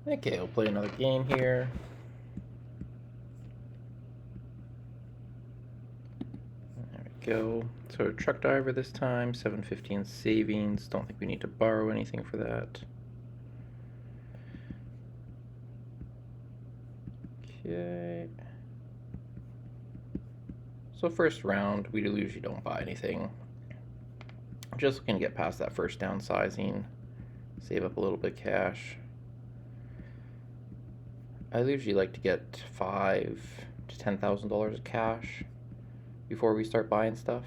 Okay, we'll play another game here. There we go. So truck driver this time, 750 in savings. Don't think we need to borrow anything for that. Okay. So first round, we usually don't buy anything. Just looking to get past that first downsizing, save up a little bit of cash. I usually like to get $5,000 to $10,000 of cash before we start buying stuff.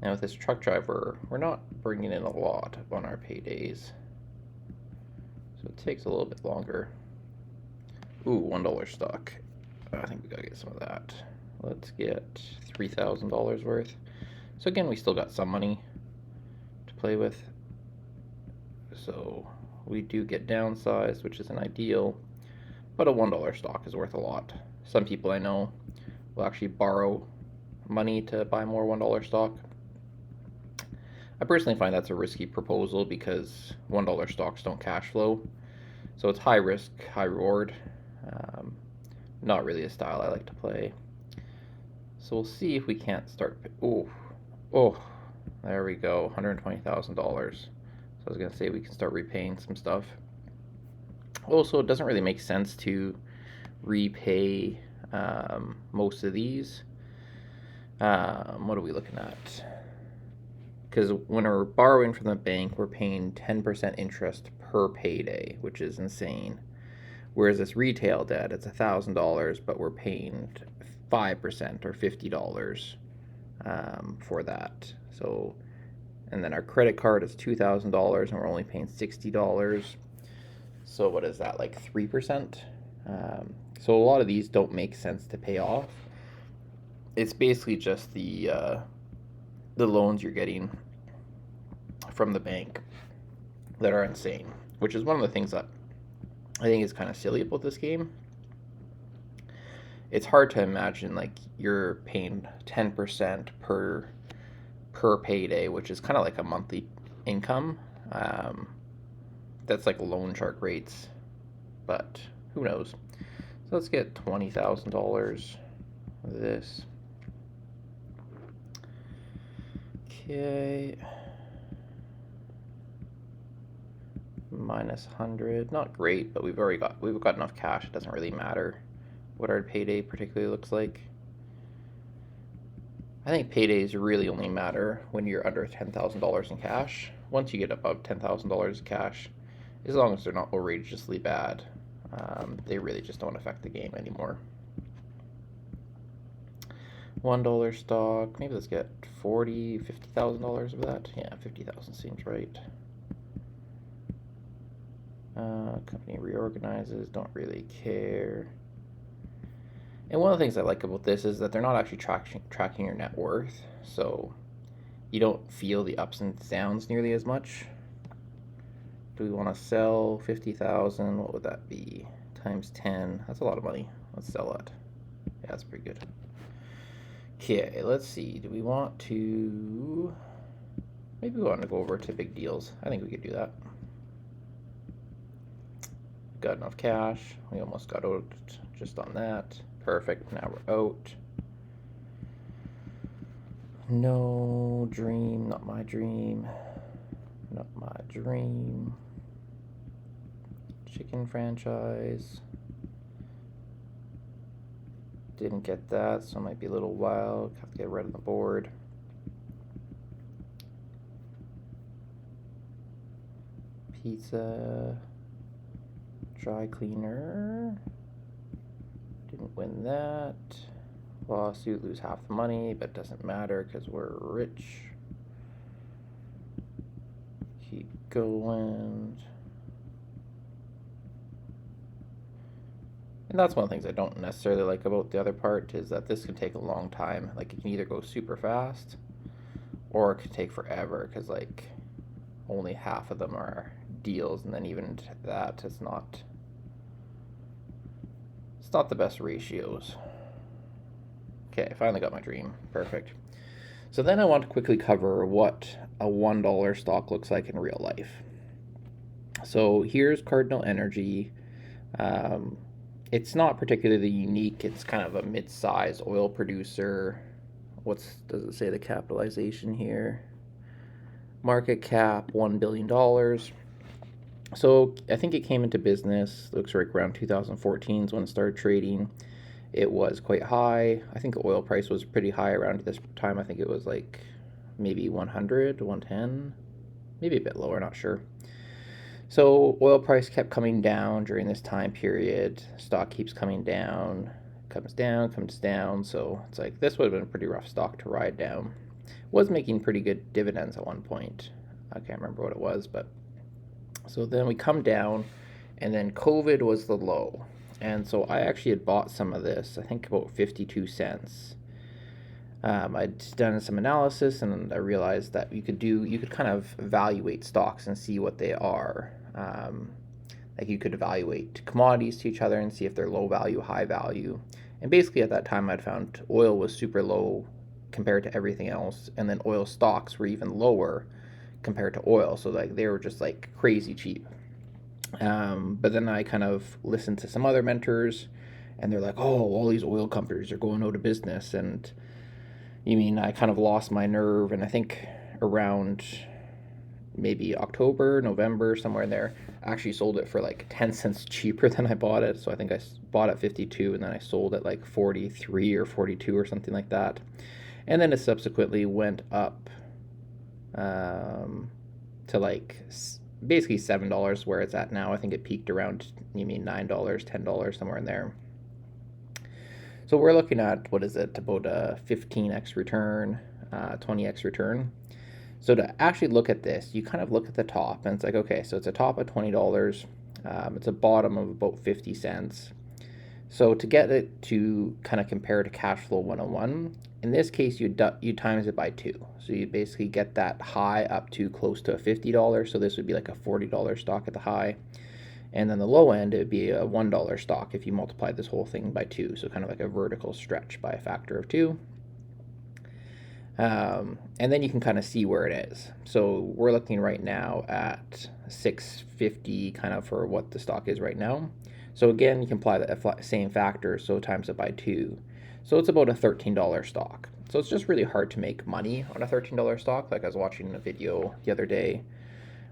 Now with this truck driver, we're not bringing in a lot on our paydays, so it takes a little bit longer. Ooh, $1 stock. I think we gotta get some of that. Let's get $3,000 worth. So again, we still got some money to play with. So we do get downsized, which isn't ideal, but a $1 stock is worth a lot. Some people I know will actually borrow money to buy more $1 stock. I personally find that's a risky proposal because $1 stocks don't cash flow. So it's high risk, high reward. Not really a style I like to play. So we'll see if we can't start. Oh, there we go, $120,000. So I was gonna say we can start repaying some stuff. Also, it doesn't really make sense to repay most of these. What are we looking at? Because when we're borrowing from the bank, we're paying 10% interest per payday, which is insane. Whereas this retail debt, it's $1,000, but we're paying 5% or $50 for that. So, and then our credit card is $2,000, and we're only paying $60. So what is that, like 3%? So a lot of these don't make sense to pay off. It's basically just the loans you're getting from the bank that are insane, which is one of the things that I think is kind of silly about this game. It's hard to imagine like you're paying 10% per payday, which is kind of like a monthly income. That's like loan shark rates, but who knows? So let's get $20,000 of this. Okay. Minus 100, not great, but we've got enough cash. It doesn't really matter what our payday particularly looks like. I think paydays really only matter when you're under $10,000 in cash. Once you get above $10,000 in cash, as long as they're not outrageously bad, they really just don't affect the game anymore. $1 stock, maybe let's get $50,000 of that. Yeah, 50,000 seems right. Company reorganizes, don't really care. And one of the things I like about this is that they're not actually tracking your net worth, so you don't feel the ups and downs nearly as much. Do we want to sell 50,000? What would that be? Times 10. That's a lot of money. Let's sell it. Yeah, that's pretty good. Okay, let's see. Do we want to... Maybe we want to go over to big deals. I think we could do that. Got enough cash. We almost got out just on that. Perfect. Now we're out. No dream. Not my dream. Not my dream. Chicken franchise. Didn't get that, so it might be a little wild. Have to get rid of the board. Pizza. Dry cleaner. Didn't win that. Lawsuit, lose half the money, but doesn't matter because we're rich. Keep going. And that's one of the things I don't necessarily like about the other part is that this can take a long time. Like it can either go super fast or it can take forever because like only half of them are deals, and then even that it's not the best ratios. Okay, I finally got my dream. Perfect. So then I want to quickly cover what a $1 stock looks like in real life. So here's Cardinal Energy. Um, it's not particularly unique. It's kind of a mid-sized oil producer. Does it say the capitalization here? Market cap $1 billion. So I think it came into business, looks like around 2014 is when it started trading. It was quite high. I think the oil price was pretty high around this time. I think it was like maybe 100, 110, maybe a bit lower, not sure. So oil price kept coming down during this time period. Stock keeps coming down, comes down, comes down. So it's like this would have been a pretty rough stock to ride down. Was making pretty good dividends at one point. I can't remember what it was, but so then we come down, and then COVID was the low. And so I actually had bought some of this, I think about 52 cents. I'd done some analysis and I realized that you could kind of evaluate stocks and see what they are. Like you could evaluate commodities to each other and see if they're low value, high value. And basically at that time I'd found oil was super low compared to everything else, and then oil stocks were even lower compared to oil. So like they were just like crazy cheap. But then I kind of listened to some other mentors, and they're like, "Oh, all these oil companies are going out of business." And you mean I kind of lost my nerve, and I think around maybe October, November, somewhere in there, I actually sold it for like 10 cents cheaper than I bought it. So I think I bought at 52 and then I sold it like 43 or 42 or something like that. And then it subsequently went up to like basically $7 where it's at now. I think it peaked around, $9, $10, somewhere in there. So we're looking at, what is it, about a 15x return, 20x return. So to actually look at this, you kind of look at the top and it's like, okay, so it's a top of $20. It's a bottom of about 50 cents. So to get it to kind of compare to Cashflow 101, in this case, you times it by 2. So you basically get that high up to close to $50. So this would be like a $40 stock at the high. And then the low end, it would be a $1 stock if you multiply this whole thing by 2. So kind of like a vertical stretch by a factor of 2. And then you can kind of see where it is. So we're looking right now at 650 kind of for what the stock is right now. So again, you can apply the same factor, so times it by 2. So it's about a $13 stock. So it's just really hard to make money on a $13 stock. Like I was watching a video the other day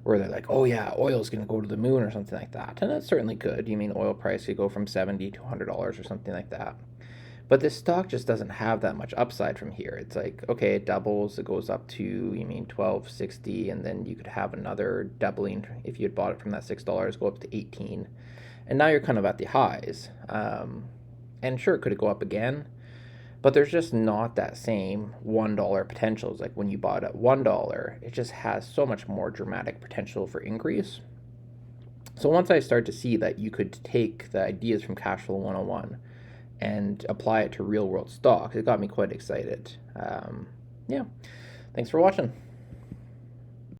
where they're like, oh yeah, oil's going to go to the moon or something like that. And that's certainly good. Oil price could go from $70 to $100 or something like that. But this stock just doesn't have that much upside from here. It's like, okay, it doubles, it goes up to, $12.60, and then you could have another doubling if you had bought it from that $6, go up to 18. And now you're kind of at the highs. And sure, could it go up again? But there's just not that same $1 potential. It's like when you bought at $1, it just has so much more dramatic potential for increase. So once I start to see that you could take the ideas from Cashflow 101 and apply it to real world stocks, it got me quite excited. Yeah, thanks for watching.